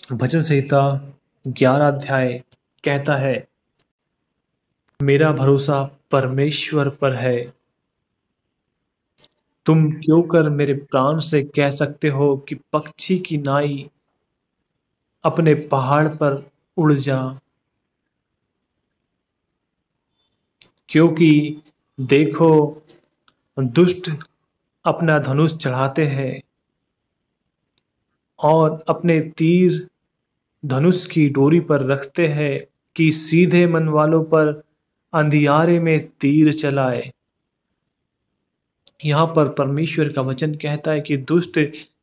भजन संहिता 11 अध्याय कहता है, मेरा भरोसा परमेश्वर पर है। तुम क्यों कर मेरे प्राण से कह सकते हो कि पक्षी की नाई अपने पहाड़ पर उड़ जा। क्योंकि देखो, दुष्ट अपना धनुष चढ़ाते हैं और अपने तीर धनुष की डोरी पर रखते हैं कि सीधे मन वालों पर अंधियारे में तीर चलाए। यहाँ पर परमेश्वर का वचन कहता है कि दुष्ट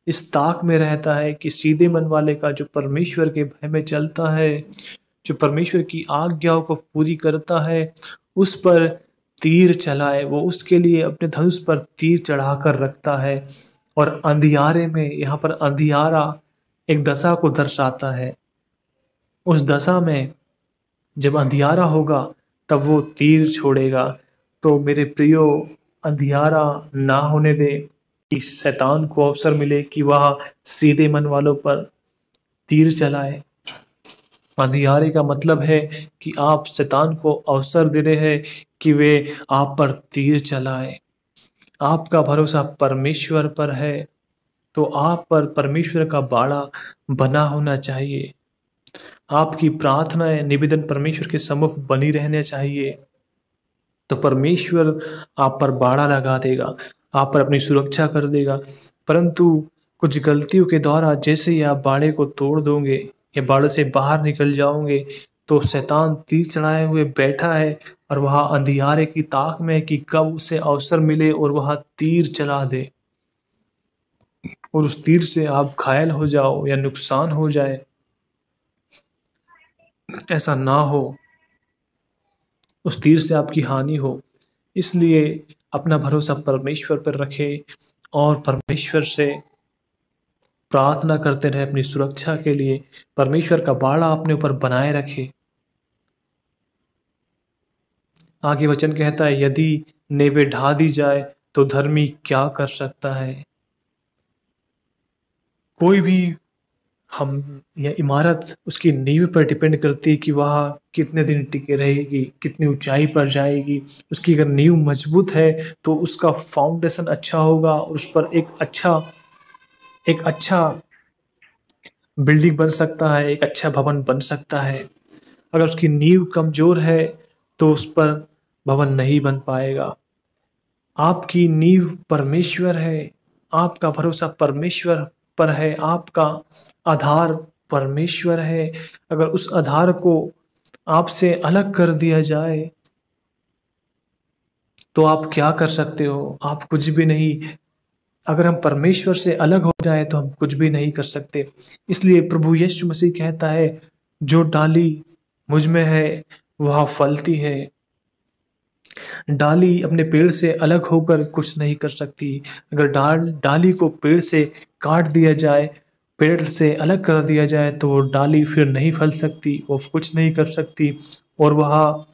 इस ताक में रहता है कि सीधे मन वाले का, जो परमेश्वर के भय में चलता है, जो परमेश्वर की आज्ञाओं को पूरी करता है, उस पर तीर चलाए। वो उसके लिए अपने धनुष पर तीर चढ़ाकर रखता है। और अंधियारे में, यहाँ पर अंधियारा एक दशा को दर्शाता है। उस दशा में जब अंधियारा होगा तब वो तीर छोड़ेगा। तो मेरे प्रियो, अंधियारा ना होने दे कि शैतान को अवसर मिले कि वह सीधे मन वालों पर तीर चलाए। अंधियारे का मतलब है कि आप शैतान को अवसर दे रहे हैं कि वे आप पर तीर चलाए। आपका भरोसा परमेश्वर पर है तो आप पर परमेश्वर का बाड़ा बना होना चाहिए। आपकी प्रार्थनाएं, निवेदन परमेश्वर के सम्मुख बनी रहने चाहिए। तो परमेश्वर आप पर बाड़ा लगा देगा, आप पर अपनी सुरक्षा कर देगा। परंतु कुछ गलतियों के द्वारा जैसे ही आप बाड़े को तोड़ दोगे या बाड़े से बाहर निकल जाओगे, तो शैतान तीर चढ़ाए हुए बैठा है और वह अंधियारे की ताक में कि कब उसे अवसर मिले और वह तीर चला दे और उस तीर से आप घायल हो जाओ या नुकसान हो जाए। ऐसा ना हो, उस तीर से आपकी हानि हो। इसलिए अपना भरोसा परमेश्वर पर रखे और परमेश्वर से प्रार्थना करते रहे अपनी सुरक्षा के लिए। परमेश्वर का बाड़ा अपने ऊपर बनाए रखे। आगे वचन कहता है, यदि नेवे ढा दी जाए तो धर्मी क्या कर सकता है। कोई भी हम या इमारत उसकी नींव पर डिपेंड करती है कि वह कितने दिन टिके रहेगी, कितनी ऊंचाई पर जाएगी। उसकी अगर नींव मजबूत है तो उसका फाउंडेशन अच्छा होगा और उस पर एक अच्छा बिल्डिंग बन सकता है, एक अच्छा भवन बन सकता है। अगर उसकी नींव कमजोर है तो उस पर भवन नहीं बन पाएगा। आपकी नींव परमेश्वर है, आपका भरोसा परमेश्वर पर है, आपका आधार परमेश्वर है। अगर उस आधार को आपसे अलग कर दिया जाए तो आप क्या कर सकते हो? आप कुछ भी नहीं। अगर हम परमेश्वर से अलग हो जाए तो हम कुछ भी नहीं कर सकते। इसलिए प्रभु यीशु मसीह कहता है, जो डाली मुझ में है वह फलती है। डाली अपने पेड़ से अलग होकर कुछ नहीं कर सकती। अगर डाली को पेड़ से काट दिया जाए, पेड़ से अलग कर दिया जाए, तो वो डाली फिर नहीं फल सकती, वो कुछ नहीं कर सकती और वह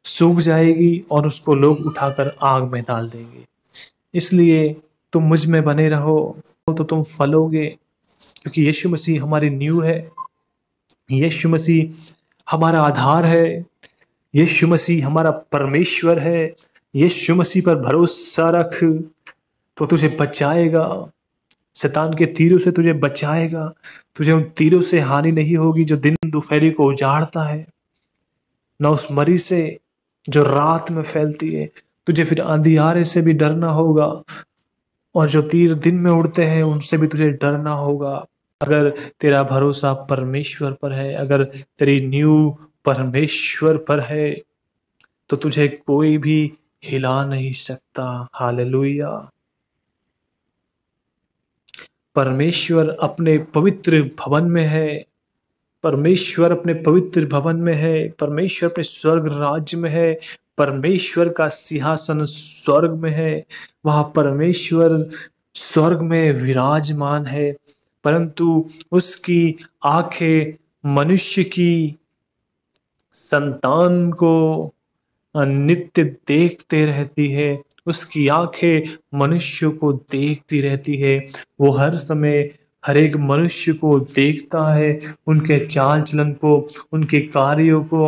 सूख जाएगी और उसको लोग उठाकर आग में डाल देंगे। इसलिए तुम मुझ में बने रहो तो तुम फलोगे, क्योंकि यीशु मसीह हमारी नींव है, यीशु मसीह हमारा आधार है, यीशु मसीह हमारा परमेश्वर है। यीशु मसीह पर भरोसा रख तो तुझे बचाएगा, शैतान के तीरों से तुझे बचाएगा। तुझे उन तीरों से हानि नहीं होगी जो दिन दोपहरी को उजाड़ता है, न उस मरी से जो रात में फैलती है। तुझे फिर अंधियारे से भी डरना होगा और जो तीर दिन में उड़ते हैं उनसे भी तुझे डरना होगा। अगर तेरा भरोसा परमेश्वर पर है, अगर तेरी नींव परमेश्वर पर है, तो तुझे कोई भी हिला नहीं सकता। हालेलुया। परमेश्वर अपने पवित्र भवन में है, परमेश्वर अपने पवित्र भवन में है, परमेश्वर अपने स्वर्ग राज्य में है, परमेश्वर का सिंहासन स्वर्ग में है। वह परमेश्वर स्वर्ग में विराजमान है, परंतु उसकी आंखें मनुष्य की संतान को नित्य देखते रहती है। उसकी आंखें मनुष्य को देखती रहती है। वो हर समय हर एक मनुष्य को देखता है, उनके चाल चलन को, उनके कार्यों को,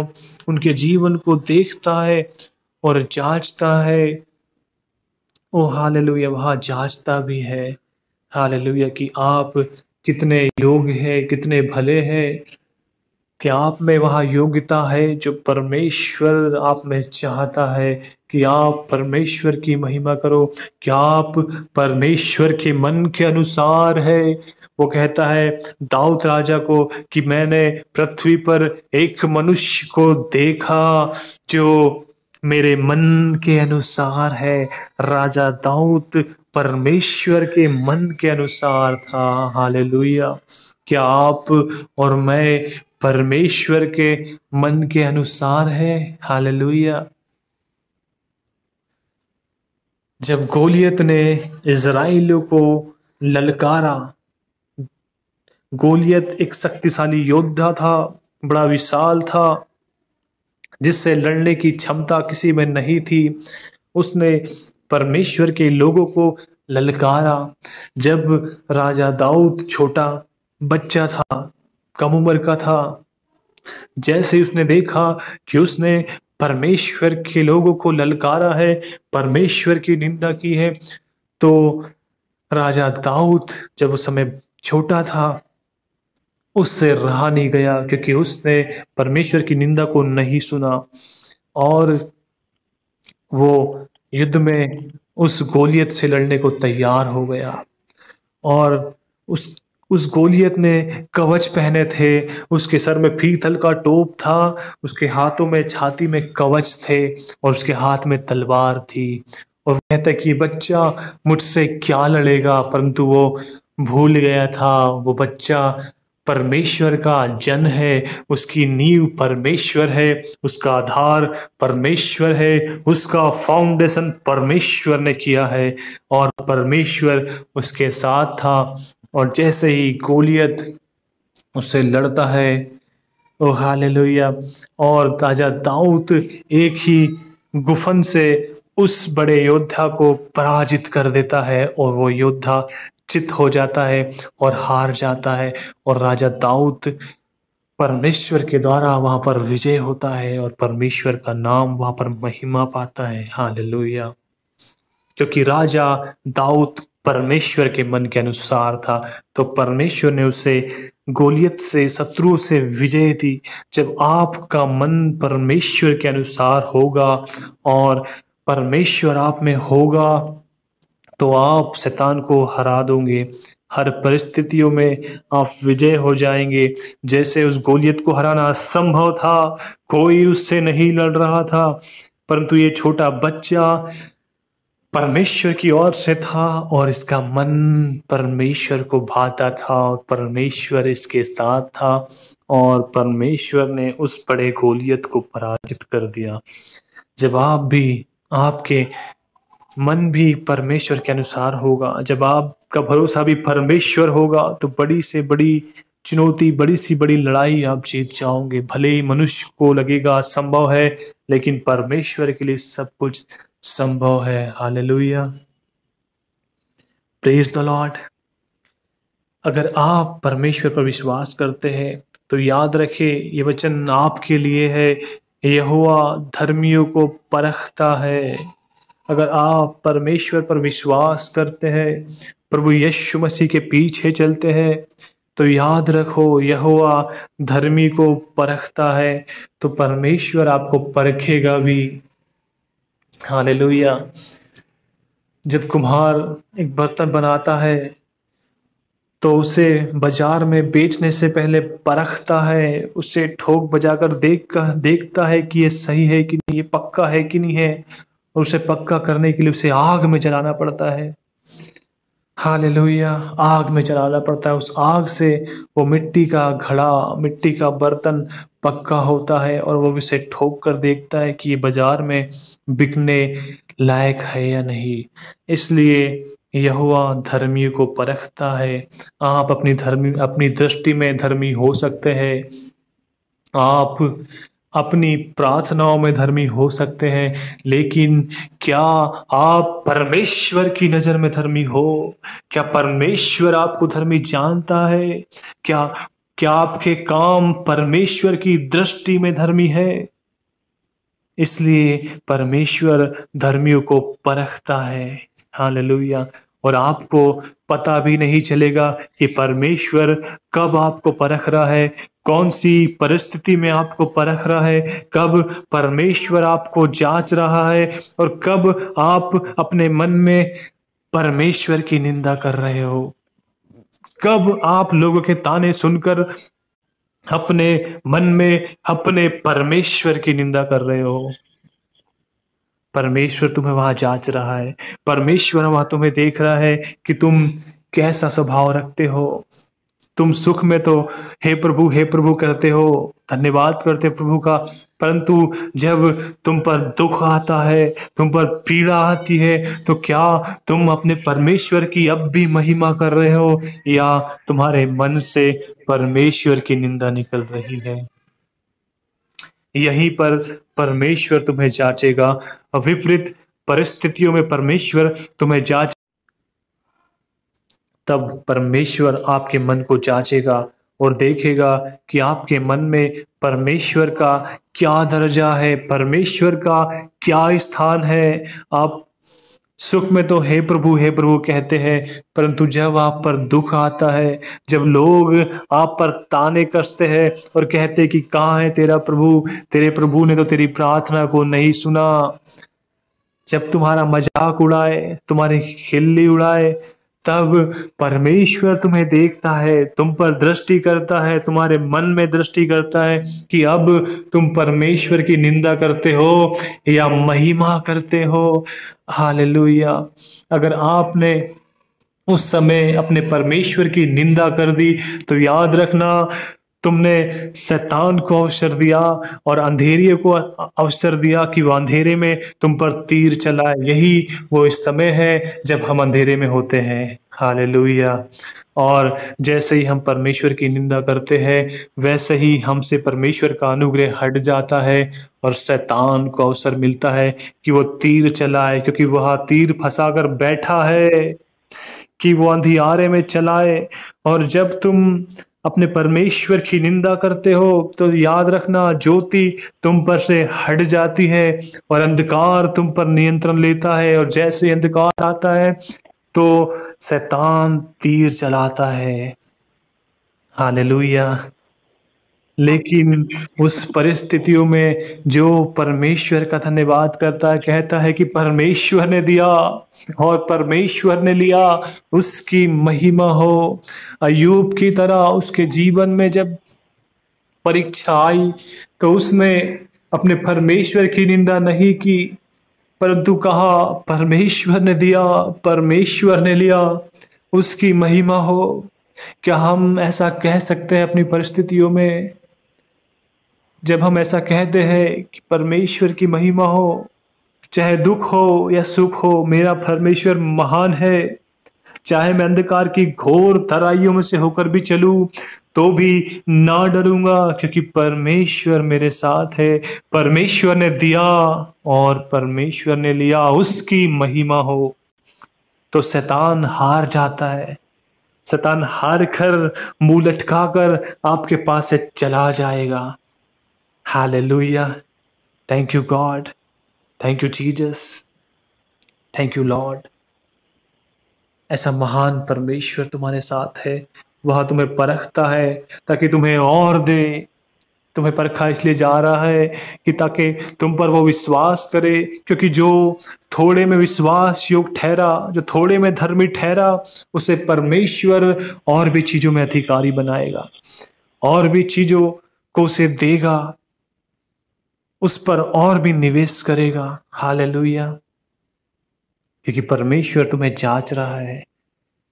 उनके जीवन को देखता है और जांचता है। ओ हालेलुया, वहाँ जांचता भी है हालेलुया कि आप कितने योग्य हैं, कितने भले हैं, कि आप में वह योग्यता है जो परमेश्वर आप में चाहता है कि आप परमेश्वर की महिमा करो, कि आप परमेश्वर के मन के अनुसार है। वो कहता है दाऊद राजा को कि मैंने पृथ्वी पर एक मनुष्य को देखा जो मेरे मन के अनुसार है। राजा दाऊद परमेश्वर के मन के अनुसार था। हालेलुया। क्या आप और मैं परमेश्वर के मन के अनुसार है? हालेलुया। जब गोलियत ने इज़राइलियों को ललकारा, गोलियत एक शक्तिशाली योद्धा था, बड़ा विशाल था, जिससे लड़ने की क्षमता किसी में नहीं थी। उसने परमेश्वर के लोगों को ललकारा। जब राजा दाऊद छोटा बच्चा था, कम उम्र का था, जैसे ही उसने देखा कि उसने परमेश्वर के लोगों को ललकारा है, परमेश्वर की निंदा की है, तो राजा दाऊद जब उस समय छोटा था, उससे रहा नहीं गया, क्योंकि उसने परमेश्वर की निंदा को नहीं सुना और वो युद्ध में उस गोलियत से लड़ने को तैयार हो गया। और उस गोलियत ने कवच पहने थे, उसके सर में पीतल का टोप था, उसके हाथों में छाती में कवच थे और उसके हाथ में तलवार थी। और वो कहता कि बच्चा मुझसे क्या लड़ेगा, परंतु वो भूल गया था वो बच्चा परमेश्वर का जन है, उसकी नींव परमेश्वर है, उसका आधार परमेश्वर है, उसका फाउंडेशन परमेश्वर ने किया है और परमेश्वर उसके साथ था। और जैसे ही गोलियत उससे लड़ता है, ओ हालेलुया, और राजा दाऊद एक ही गुफन से उस बड़े योद्धा को पराजित कर देता है और वो योद्धा चित हो जाता है और हार जाता है। और राजा दाऊद परमेश्वर के द्वारा वहां पर विजय होता है और परमेश्वर का नाम वहां पर महिमा पाता है। हालेलुया। क्योंकि राजा दाऊद परमेश्वर के मन के अनुसार था, तो परमेश्वर ने उसे गोलियत से, शत्रु से विजय दी। जब आपका मन परमेश्वर के अनुसार होगा और परमेश्वर आप में होगा, तो आप शैतान को हरा दोगे। हर परिस्थितियों में आप विजय हो जाएंगे। जैसे उस गोलियत को हराना असंभव था, कोई उससे नहीं लड़ रहा था, परंतु ये छोटा बच्चा परमेश्वर की ओर से था और इसका मन परमेश्वर को भाता था और परमेश्वर इसके साथ था और परमेश्वर ने उस बड़े गोलियत को पराजित कर दिया। जब आप भी, आपके मन भी परमेश्वर के अनुसार होगा, जब आपका भरोसा भी परमेश्वर होगा, तो बड़ी से बड़ी चुनौती, बड़ी सी बड़ी लड़ाई आप जीत जाओगे। भले ही मनुष्य को लगेगा असंभव है, लेकिन परमेश्वर के लिए सब कुछ संभव है। Hallelujah, praise the Lord. अगर आप परमेश्वर पर विश्वास करते हैं तो याद रखें, ये वचन आपके लिए है। यहोवा धर्मियों को परखता है। अगर आप परमेश्वर पर विश्वास करते हैं, प्रभु यीशु मसीह के पीछे चलते हैं, तो याद रखो यहोवा धर्मी को परखता है, तो परमेश्वर आपको परखेगा भी। हालेलुया। जब कुम्हार एक बर्तन बनाता है तो उसे बाजार में बेचने से पहले परखता है, उसे ठोक बजाकर देखता है कि ये सही है कि नहीं, ये पक्का है कि नहीं है, और उसे पक्का करने के लिए उसे आग में जलाना पड़ता है। हालेलुया, आग में जलाना पड़ता है। उस आग से वो मिट्टी का घड़ा, मिट्टी का बर्तन पक्का होता है और वो उसे ठोक कर देखता है कि ये बाजार में बिकने लायक है या नहीं। इसलिए यहोवा धर्मी को परखता है। आप अपनी दृष्टि में धर्मी हो सकते हैं। आप अपनी प्रार्थनाओं में धर्मी हो सकते हैं, लेकिन क्या आप परमेश्वर की नजर में धर्मी हो? क्या परमेश्वर आपको धर्मी जानता है? क्या क्या आपके काम परमेश्वर की दृष्टि में धर्मी है? इसलिए परमेश्वर धर्मियों को परखता है। हालेलुया। और आपको पता भी नहीं चलेगा कि परमेश्वर कब आपको परख रहा है, कौन सी परिस्थिति में आपको परख रहा है, कब परमेश्वर आपको जांच रहा है, और कब आप अपने मन में परमेश्वर की निंदा कर रहे हो, कब आप लोगों के ताने सुनकर अपने मन में अपने परमेश्वर की निंदा कर रहे हो। परमेश्वर तुम्हें वहां जांच रहा है, परमेश्वर वहां तुम्हें देख रहा है कि तुम कैसा स्वभाव रखते हो। तुम सुख में तो हे प्रभु करते हो, धन्यवाद करते हो प्रभु का, परंतु जब तुम पर दुख आता है, तुम पर पीड़ा आती है, तो क्या तुम अपने परमेश्वर की अब भी महिमा कर रहे हो, या तुम्हारे मन से परमेश्वर की निंदा निकल रही है? यहीं पर परमेश्वर तुम्हें जांचेगा। विपरीत परिस्थितियों में परमेश्वर तुम्हें जांच, तब परमेश्वर आपके मन को जांचेगा और देखेगा कि आपके मन में परमेश्वर का क्या दर्जा है, परमेश्वर का क्या स्थान है। आप सुख में तो हे प्रभु कहते हैं, परंतु जब आप पर दुख आता है, जब लोग आप पर ताने कसते हैं और कहते हैं कि कहाँ है तेरा प्रभु, तेरे प्रभु ने तो तेरी प्रार्थना को नहीं सुना, जब तुम्हारा मजाक उड़ाए, तुम्हारी खिल्ली उड़ाए, तब परमेश्वर तुम्हें देखता है, तुम पर दृष्टि करता है, तुम्हारे मन में दृष्टि करता है कि अब तुम परमेश्वर की निंदा करते हो या महिमा करते हो। हालेलुया। अगर आपने उस समय अपने परमेश्वर की निंदा कर दी, तो याद रखना, तुमने शैतान को अवसर दिया और अंधेरे को अवसर दिया कि वो अंधेरे में तुम पर तीर चलाए। यही वो इस समय है जब हम अंधेरे में होते हैं। हालेलुया। और जैसे ही हम परमेश्वर की निंदा करते हैं, वैसे ही हमसे परमेश्वर का अनुग्रह हट जाता है और शैतान को अवसर मिलता है कि वो तीर चलाए, क्योंकि वह तीर फंसा कर बैठा है कि वो अंधियारे में चलाए। और जब तुम अपने परमेश्वर की निंदा करते हो, तो याद रखना, ज्योति तुम पर से हट जाती है और अंधकार तुम पर नियंत्रण लेता है, और जैसे ही अंधकार आता है तो शैतान तीर चलाता है। हालेलुया। लेकिन उस परिस्थितियों में जो परमेश्वर का धन्यवाद करता है, कहता है कि परमेश्वर ने दिया और परमेश्वर ने लिया, उसकी महिमा हो। अय्यूब की तरह उसके जीवन में जब परीक्षा आई, तो उसने अपने परमेश्वर की निंदा नहीं की, परंतु कहा परमेश्वर ने दिया, परमेश्वर ने लिया, उसकी महिमा हो। क्या हम ऐसा कह सकते हैं अपनी परिस्थितियों में? जब हम ऐसा कहते हैं कि परमेश्वर की महिमा हो, चाहे दुख हो या सुख हो, मेरा परमेश्वर महान है, चाहे मैं अंधकार की घोर तराइयों में से होकर भी चलूं, तो भी ना डरूंगा, क्योंकि परमेश्वर मेरे साथ है, परमेश्वर ने दिया और परमेश्वर ने लिया, उसकी महिमा हो। तो शैतान हार जाता है, शैतान हार कर मुंह लटकाकर आपके पास से चला जाएगा। Hallelujah. Thank you God, thank you Jesus, thank you Lord. ऐसा महान परमेश्वर तुम्हारे साथ है, वह तुम्हें परखता है ताकि तुम्हें और दे। तुम्हें परखा इसलिए जा रहा है कि ताकि तुम पर वो विश्वास करे, क्योंकि जो थोड़े में विश्वास योग ठहरा, जो थोड़े में धर्मी ठहरा, उसे परमेश्वर और भी चीजों में अधिकारी बनाएगा, और भी चीजों को उसे देगा, उस पर और भी निवेश करेगा। हालेलुया। क्योंकि परमेश्वर तुम्हें जांच रहा है,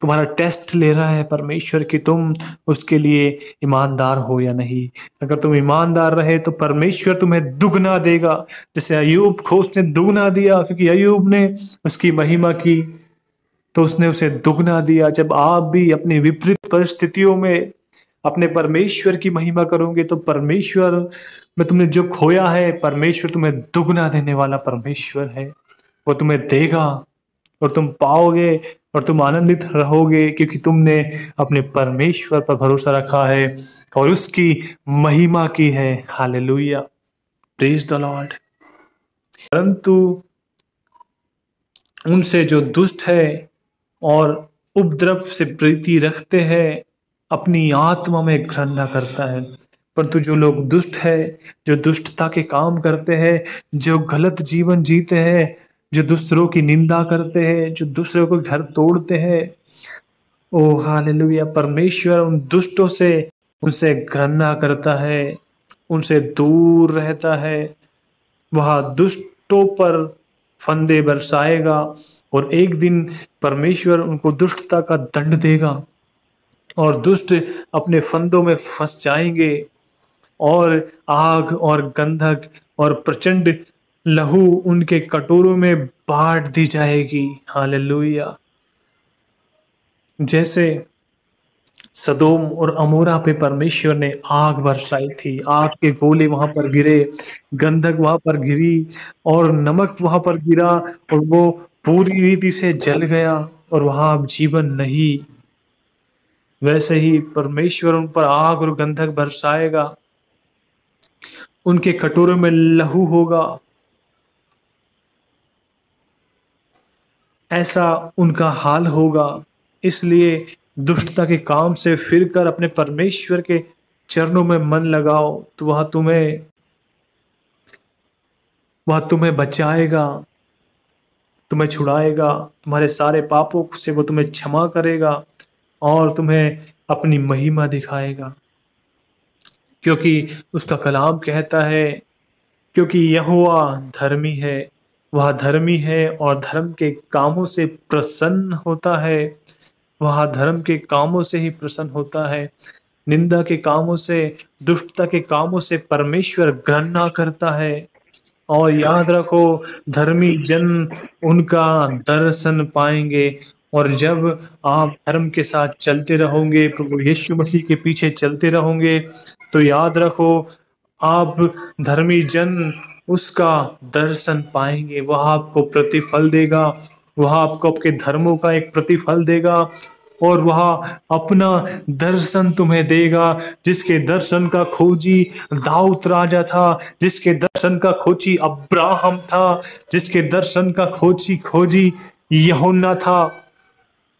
तुम्हारा टेस्ट ले रहा है परमेश्वर कि तुम उसके लिए ईमानदार हो या नहीं। अगर तुम ईमानदार रहे तो परमेश्वर तुम्हें दुगना देगा, जैसे अय्यूब को उसने दुगना दिया, क्योंकि अय्यूब ने उसकी महिमा की तो उसने उसे दुगना दिया। जब आप भी अपनी विपरीत परिस्थितियों में अपने परमेश्वर की महिमा करोगे तो परमेश्वर में तुमने जो खोया है, परमेश्वर तुम्हें दुगना देने वाला परमेश्वर है। वो तुम्हें देगा और तुम पाओगे और तुम आनंदित रहोगे, क्योंकि तुमने अपने परमेश्वर पर भरोसा रखा है और उसकी महिमा की है। Hallelujah, praise the Lord. परंतु उनसे जो दुष्ट है और उपद्रव से प्रीति रखते हैं, अपनी आत्मा में घृणा करता है। परंतु जो लोग दुष्ट है, जो दुष्टता के काम करते हैं, जो गलत जीवन जीते हैं, जो दूसरों की निंदा करते हैं, जो दूसरों को घर तोड़ते हैं, ओ हालेलुया, परमेश्वर उन दुष्टों से, उनसे घृणा करता है, उनसे दूर रहता है। वह दुष्टों पर फंदे बरसाएगा और एक दिन परमेश्वर उनको दुष्टता का दंड देगा और दुष्ट अपने फंदों में फंस जाएंगे और आग और गंधक और प्रचंड लहू उनके कटोरों में बांट दी जाएगी। हालेलुया। जैसे सदोम और अमोरा पे परमेश्वर ने आग बरसाई थी, आग के गोले वहां पर गिरे, गंधक वहां पर गिरी और नमक वहां पर गिरा और वो पूरी रीति से जल गया और वहां अब जीवन नहीं। वैसे ही परमेश्वर उन पर आग और गंधक बरसाएगा, उनके कटोरों में लहू होगा, ऐसा उनका हाल होगा। इसलिए दुष्टता के काम से फिरकर अपने परमेश्वर के चरणों में मन लगाओ, तो वह तुम्हें बचाएगा, तुम्हें छुड़ाएगा, तुम्हारे सारे पापों से वो तुम्हें क्षमा करेगा और तुम्हें अपनी महिमा दिखाएगा। क्योंकि उसका कलाम कहता है, क्योंकि यहोवा धर्मी है, वह धर्मी है और धर्म के कामों से प्रसन्न होता है। वह धर्म के कामों से ही प्रसन्न होता है। निंदा के कामों से, दुष्टता के कामों से परमेश्वर घृणा करता है। और याद रखो, धर्मी जन उनका दर्शन पाएंगे। और जब आप धर्म के साथ चलते रहोगे, प्रभु यीशु मसीह के पीछे चलते रहोगे, तो याद रखो, आप धर्मी जन उसका दर्शन पाएंगे। वह आपको प्रतिफल देगा, वह आपको आपके धर्मों का एक प्रतिफल देगा और वह अपना दर्शन तुम्हें देगा। जिसके दर्शन का खोजी दाऊद राजा था, जिसके दर्शन का खोजी अब्राहम था, जिसके दर्शन का खोजी यूहन्ना था,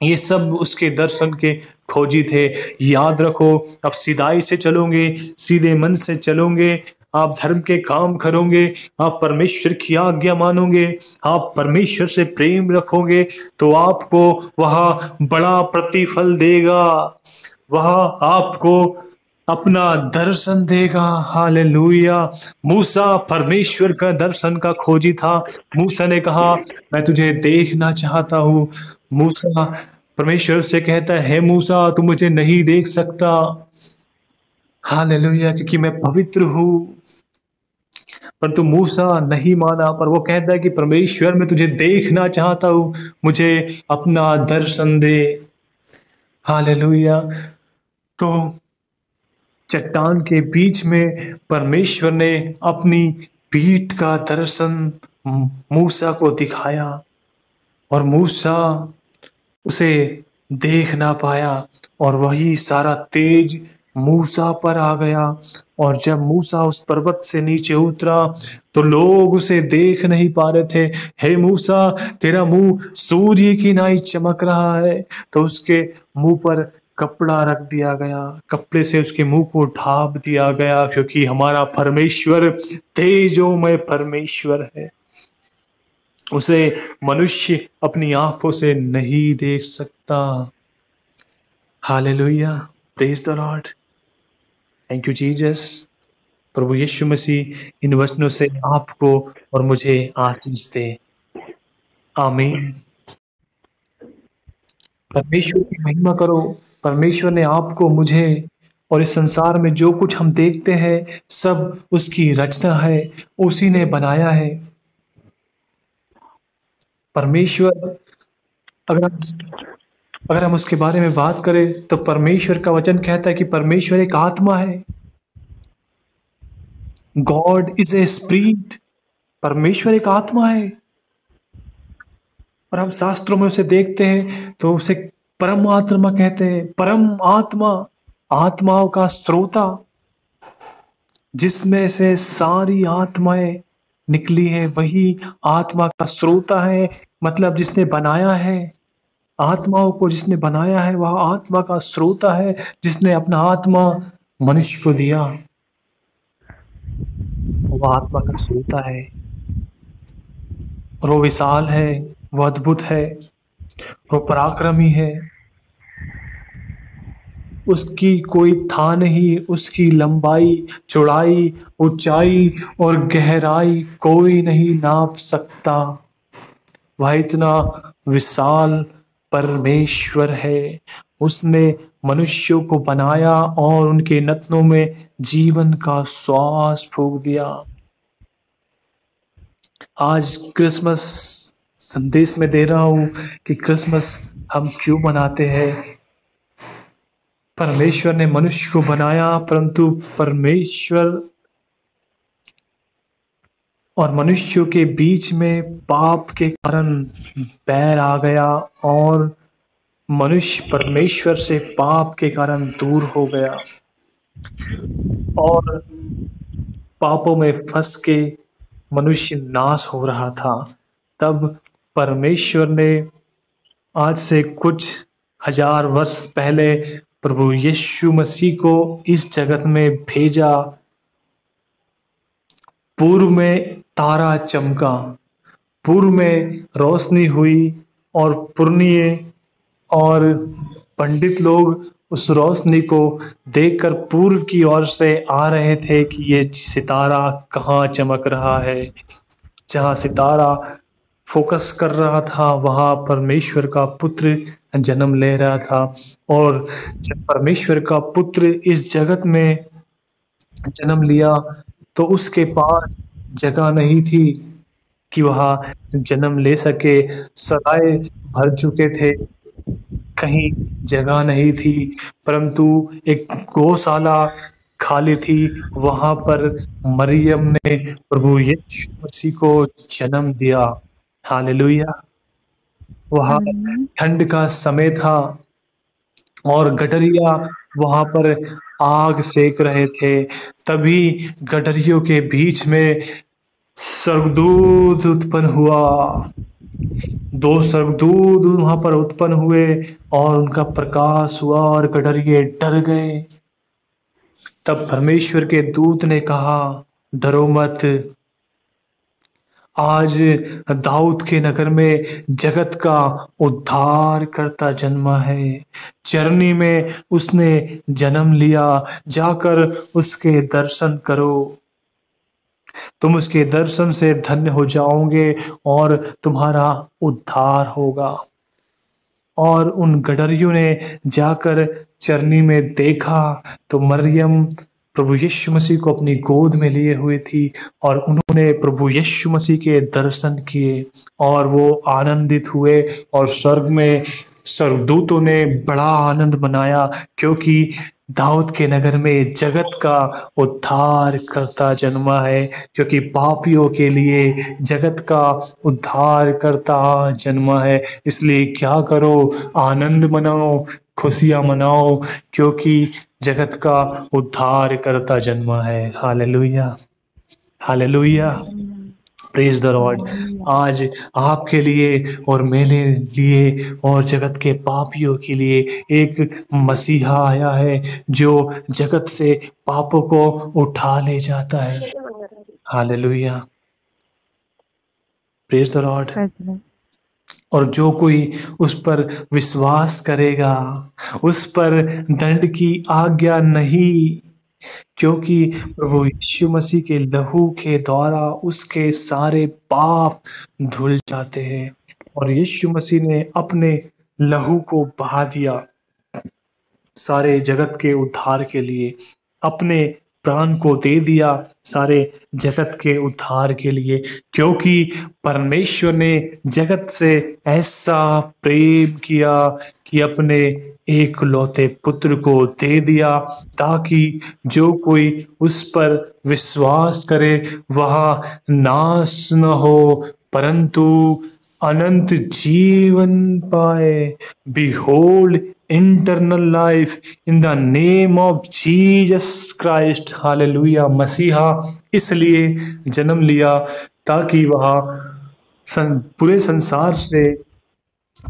ये सब उसके दर्शन के खोजी थे। याद रखो, अब सीधाई से चलोगे, सीधे मन से चलोगे, आप धर्म के काम करोगे, आप परमेश्वर की आज्ञा मानोगे, आप परमेश्वर से प्रेम रखोगे, तो आपको वह बड़ा प्रतिफल देगा, वह आपको अपना दर्शन देगा। हालेलुया। मूसा परमेश्वर का दर्शन का खोजी था। मूसा ने कहा, मैं तुझे देखना चाहता हूँ। मूसा, परमेश्वर से कहता है, हे मूसा, तू मुझे नहीं देख सकता। हालेलुया, क्योंकि मैं पवित्र हूँ। परंतु मूसा नहीं माना, पर वो कहता है कि परमेश्वर, मैं तुझे देखना चाहता हूँ, मुझे अपना दर्शन दे। हालेलुया। तो चट्टान के बीच में परमेश्वर ने अपनी पीठ का दर्शन मूसा को दिखाया और मूसा उसे देख ना पाया और वही सारा तेज मूसा पर आ गया। और जब मूसा उस पर्वत से नीचे उतरा तो लोग उसे देख नहीं पा रहे थे। हे मूसा, तेरा मुंह सूर्य की नाई चमक रहा है। तो उसके मुंह पर कपड़ा रख दिया गया, कपड़े से उसके मुंह को ढांप दिया गया, क्योंकि हमारा परमेश्वर तेजोमय परमेश्वर है। उसे मनुष्य अपनी आंखों से नहीं देख सकता। Hallelujah, praise the Lord, thank you Jesus. प्रभु यीशु मसीह इन वचनों से आपको और मुझे आशीष दे। आमीन। परमेश्वर की महिमा करो। परमेश्वर ने आपको, मुझे और इस संसार में जो कुछ हम देखते हैं सब उसकी रचना है, उसी ने बनाया है। परमेश्वर, अगर अगर हम उसके बारे में बात करें तो परमेश्वर का वचन कहता है कि परमेश्वर एक आत्मा है। God is a spirit. परमेश्वर एक आत्मा है। और हम शास्त्रों में उसे देखते हैं तो उसे परम आत्मा कहते हैं। परम आत्मा, आत्माओं का स्रोता, जिसमें से सारी आत्माएं निकली है, वही आत्मा का स्रोता है। मतलब जिसने बनाया है आत्माओं को, जिसने बनाया है वह आत्मा का स्रोता है, जिसने अपना आत्मा मनुष्य को दिया, वह आत्मा का स्रोता है। और वो विशाल है, वो अद्भुत है, वो पराक्रमी है। उसकी कोई था नहीं, उसकी लंबाई, चौड़ाई, ऊंचाई और गहराई कोई नहीं नाप सकता। वह इतना विशाल परमेश्वर है। उसने मनुष्यों को बनाया और उनके नथनों में जीवन का श्वास फूंक दिया। आज क्रिसमस संदेश में दे रहा हूं कि क्रिसमस हम क्यों मनाते हैं। परमेश्वर ने मनुष्य को बनाया, परंतु परमेश्वर और मनुष्यों के बीच में पाप के कारण बैर आ गया और मनुष्य परमेश्वर से पाप के कारण दूर हो गया और पापों में फंस के मनुष्य नाश हो रहा था। तब परमेश्वर ने आज से कुछ हजार वर्ष पहले प्रभु यीशु मसीह को इस जगत में भेजा। पूर्व में तारा चमका, पूर्व में रोशनी हुई और पुरनिये और पंडित लोग उस रोशनी को देखकर पूर्व की ओर से आ रहे थे कि ये सितारा कहाँ चमक रहा है। जहाँ सितारा फोकस कर रहा था वहां परमेश्वर का पुत्र जन्म ले रहा था। और जब परमेश्वर का पुत्र इस जगत में जन्म लिया तो उसके पास जगह नहीं थी कि वह जन्म ले सके। सराय भर चुके थे, कहीं जगह नहीं थी, परंतु एक गौशाला खाली थी। वहां पर मरियम ने प्रभु यीशु मसीह को जन्म दिया। हालेलुया। वहां आमीन। ठंड का समय था और गडरिया वहां पर आग सेक रहे थे। तभी गडरियों के बीच में स्वर्गदूत उत्पन्न हुआ। दो स्वर्गदूत वहां पर उत्पन्न हुए और उनका प्रकाश हुआ और गडरिये डर गए। तब परमेश्वर के दूत ने कहा, डरो मत, आज दाऊद के नगर में जगत का उद्धार करता जन्मा है। चरनी में उसने जन्म लिया, जाकर उसके दर्शन करो। तुम उसके दर्शन से धन्य हो जाओगे और तुम्हारा उद्धार होगा। और उन गडरियों ने जाकर चरनी में देखा तो मरियम प्रभु यीशु मसीह को अपनी गोद में लिए हुई थी और उन्होंने प्रभु यीशु मसीह के दर्शन किए और वो आनंदित हुए। और स्वर्ग में स्वर्गदूतों ने बड़ा आनंद मनाया, क्योंकि दाऊद के नगर में जगत का उद्धार करता जन्मा है। क्योंकि पापियों के लिए जगत का उद्धार करता जन्मा है। इसलिए क्या करो, आनंद मनाओ, खुशियां मनाओ, क्योंकि जगत का उद्धार करता जन्मा है। हालेलुया, हालेलुया, आमीन। Praise the Lord. हालेलुया। आज आपके लिए और मेरे लिए और जगत के पापियों के लिए एक मसीहा आया है जो जगत से पापों को उठा ले जाता है। Hallelujah, praise the Lord. Praise the Lord. और जो कोई उस पर विश्वास करेगा उस पर दंड की आज्ञा नहीं, क्योंकि प्रभु यीशु मसीह के लहू के द्वारा उसके सारे पाप धुल जाते हैं। और यीशु मसीह ने अपने लहू को बहा दिया सारे जगत के उद्धार के लिए। अपने प्राण को दे दिया सारे जगत के उद्धार के लिए, क्योंकि परमेश्वर ने जगत से ऐसा प्रेम किया कि अपने एकलौते पुत्र को दे दिया, ताकि जो कोई उस पर विश्वास करे वह नाश न हो परंतु अनंत जीवन पाए। Behold eternal life in the name of Jesus Christ। Hallelujah. मसीहा इसलिए जन्म लिया ताकि वह पूरे संसार से,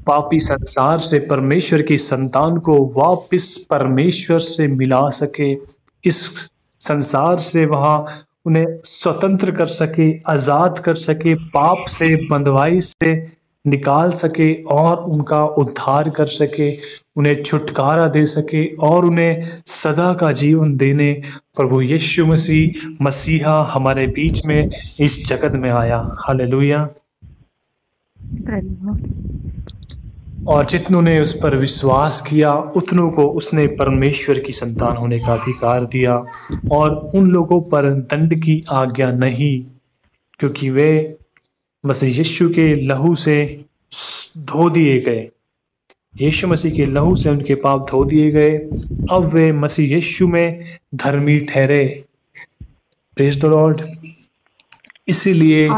पापी संसार से परमेश्वर की संतान को वापस परमेश्वर से मिला सके। इस संसार से वह उन्हें स्वतंत्र कर सके, आजाद कर सके, पाप से, बंधुआई से निकाल सके और उनका उद्धार कर सके, उन्हें छुटकारा दे सके और उन्हें सदा का जीवन देने प्रभु यीशु मसीह मसीहा हमारे बीच में इस जगत में आया। हालेलुया। और जितनों ने उस पर विश्वास किया उतनों को उसने परमेश्वर की संतान होने का अधिकार दिया, और उन लोगों पर दंड की आज्ञा नहीं, क्योंकि वे मसीह यीशु के लहू से धो दिए गए। यीशु मसीह के लहू से उनके पाप धो दिए गए। अब वे मसीह यीशु में धर्मी ठहरे। Praise the Lord. इसीलिए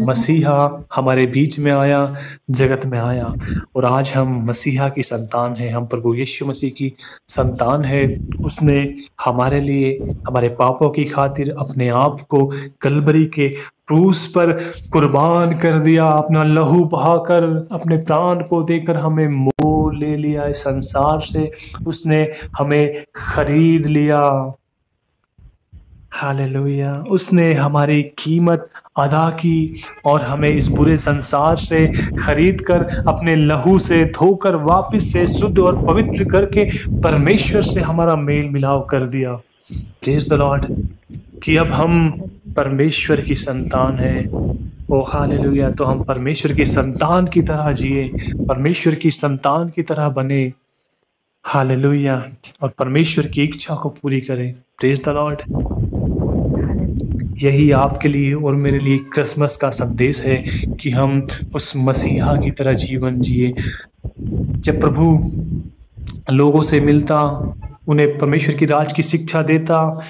मसीहा हमारे बीच में आया, जगत में आया, और आज हम मसीहा की संतान हैं, हम प्रभु यीशु मसीह की संतान है। उसने हमारे लिए, हमारे पापों की खातिर अपने आप को कलवरी के क्रूस पर कुर्बान कर दिया, अपना लहू बहाकर, अपने प्राण को देकर हमें मोल ले लिया। इस संसार से उसने हमें खरीद लिया। हालेलुया। उसने हमारी कीमत अदा की और हमें इस बुरे संसार से खरीद कर अपने लहू से धोकर वापस से शुद्ध और पवित्र करके परमेश्वर से हमारा मेल मिलाप कर दिया। Praise the Lord. कि अब हम परमेश्वर की संतान हैं। ओ हालेलुया। तो हम परमेश्वर की संतान की तरह जिए, परमेश्वर की संतान की तरह बने। हालेलुया। और परमेश्वर की इच्छा को पूरी करें। Praise the Lord. यही आपके लिए और मेरे लिए क्रिसमस का संदेश है कि हम उस मसीहा की तरह जीवन जिए। जब प्रभु लोगों से मिलता, उन्हें परमेश्वर की राज की शिक्षा देता,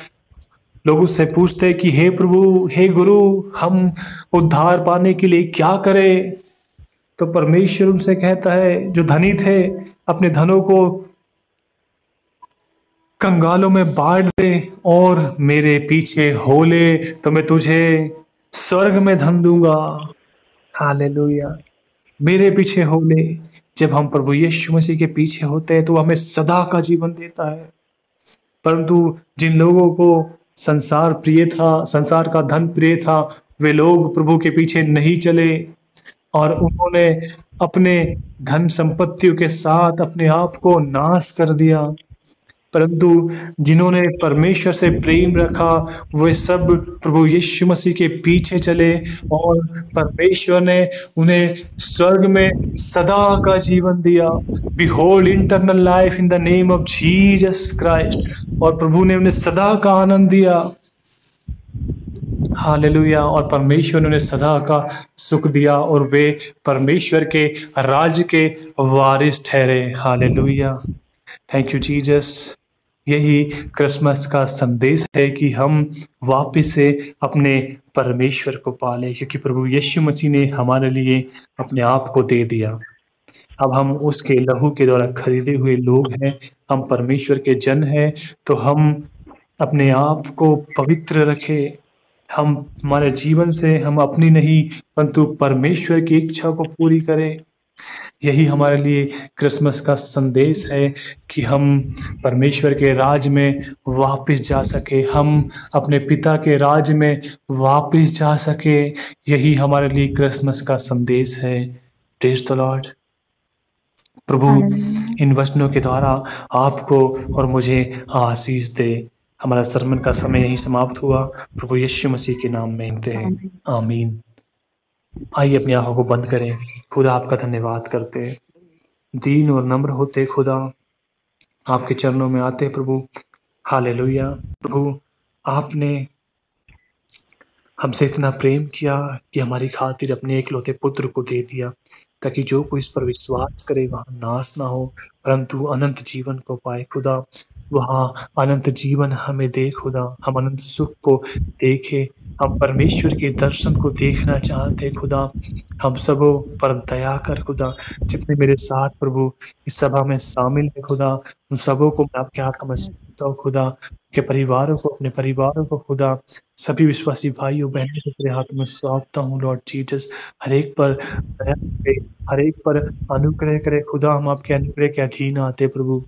लोग उससे पूछते कि हे प्रभु, हे गुरु, हम उद्धार पाने के लिए क्या करें, तो परमेश्वर उनसे कहता है, जो धनी थे अपने धनों को कंगालों में बांट दे और मेरे पीछे हो ले, तो मैं तुझे स्वर्ग में धन दूंगा। हालेलुया। मेरे पीछे हो ले। जब हम प्रभु यीशु मसीह के पीछे होते हैं तो हमें सदा का जीवन देता है। परंतु जिन लोगों को संसार प्रिय था, संसार का धन प्रिय था, वे लोग प्रभु के पीछे नहीं चले और उन्होंने अपने धन संपत्तियों के साथ अपने आप को नाश कर दिया। परंतु जिन्होंने परमेश्वर से प्रेम रखा, वे सब प्रभु यीशु मसीह के पीछे चले और परमेश्वर ने उन्हें स्वर्ग में सदा का जीवन दिया। Behold eternal life in the name of Jesus Christ। और प्रभु ने उन्हें सदा का आनंद दिया। हालेलुया। और परमेश्वर ने उन्हें सदा का सुख दिया और वे परमेश्वर के राज्य के वारिस ठहरे। हालेलुया। Thank you Jesus. यही क्रिसमस का संदेश है कि हम वापस से अपने परमेश्वर को पाले, क्योंकि प्रभु यीशु मसीह ने हमारे लिए अपने आप को दे दिया। अब हम उसके लहू के द्वारा खरीदे हुए लोग हैं, हम परमेश्वर के जन हैं। तो हम अपने आप को पवित्र रखें। हम हमारे जीवन से हम अपनी नहीं परंतु परमेश्वर की इच्छा को पूरी करें। यही हमारे लिए क्रिसमस का संदेश है कि हम परमेश्वर के राज में वापस जा सके, हम अपने पिता के राज में वापस जा सके। यही हमारे लिए क्रिसमस का संदेश है। Praise the Lord. प्रभु इन वचनों के द्वारा आपको और मुझे आशीष दे। हमारा सरमन का समय यही समाप्त हुआ। प्रभु यीशु मसीह के नाम में मांगते हैं, आमीन। आइए अपनी आंखों को बंद करें। खुदा आपका धन्यवाद करते, दीन और नम्र होते खुदा आपके चरणों में आते प्रभु। हालेलुया। प्रभु आपने हमसे इतना प्रेम किया कि हमारी खातिर अपने एकलौते पुत्र को दे दिया, ताकि जो कोई इस पर विश्वास करे वहाँ नाश ना हो, परंतु अनंत जीवन को पाए। खुदा, वहाँ अनंत जीवन हमें दे खुदा, हम अनंत सुख को देखें, हम परमेश्वर के दर्शन को देखना चाहते खुदा। हम सबों पर दया कर खुदा, जितने मेरे साथ प्रभु इस सभा में शामिल है खुदा, उन सबों को मैं आपके हाथ में सौंपता हूं खुदा, के परिवारों को, अपने परिवारों को खुदा, सभी विश्वासी भाइयों बहनों को तेरे हाथ में सौंपता हूँ लॉर्ड जीसस। हर एक पर दया करे, हर एक पर अनुग्रह करे खुदा। हम आपके अनुग्रह के अधीन आते प्रभु,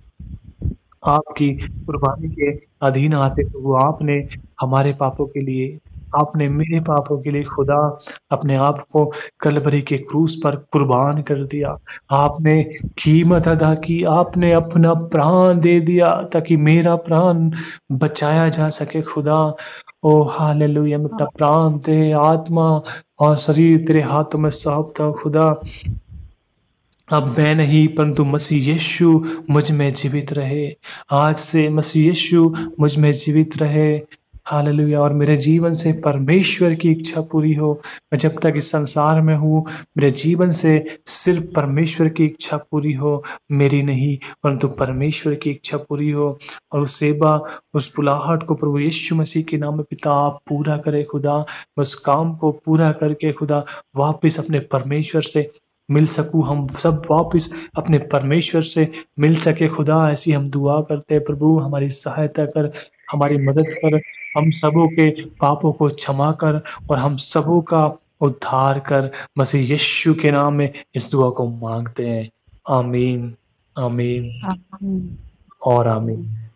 आपकी कुर्बानी के अधीन आते प्रभु। आपने हमारे पापों के लिए, आपने मेरे पापों के लिए खुदा अपने आप को कलवरी के क्रूस पर कुर्बान कर दिया। आपने कीमत अदा की, आपने अपना प्राण दे दिया ताकि मेरा प्राण बचाया जा सके खुदा। ओ हालेलुया, मैं अपना प्राण, दे, आत्मा और शरीर तेरे हाथों में सौंपता हूं खुदा। अब मैं नहीं परंतु मसीह यीशु मुझ में जीवित रहे। आज से मसीह यीशु मुझ में जीवित रहे। हालेलुया। और मेरे जीवन से परमेश्वर की इच्छा पूरी हो। मैं जब तक इस संसार में हूँ, मेरे जीवन से सिर्फ परमेश्वर की इच्छा पूरी हो, मेरी नहीं परंतु परमेश्वर की इच्छा पूरी हो। और उस सेवा, उस बुलाहट को प्रभु यीशु मसीह के नाम में पिता आप पूरा करे खुदा। मैं उस काम को पूरा करके खुदा वापस अपने परमेश्वर से मिल सकूं, हम सब वापस अपने परमेश्वर से मिल सके खुदा। ऐसी हम दुआ करते हैं प्रभु, हमारी सहायता कर, हमारी मदद कर, हम सबों के पापों को क्षमा कर और हम सबों का उद्धार कर। मसीह यीशु के नाम में इस दुआ को मांगते हैं। आमीन, आमीन आमीन। और आमीन।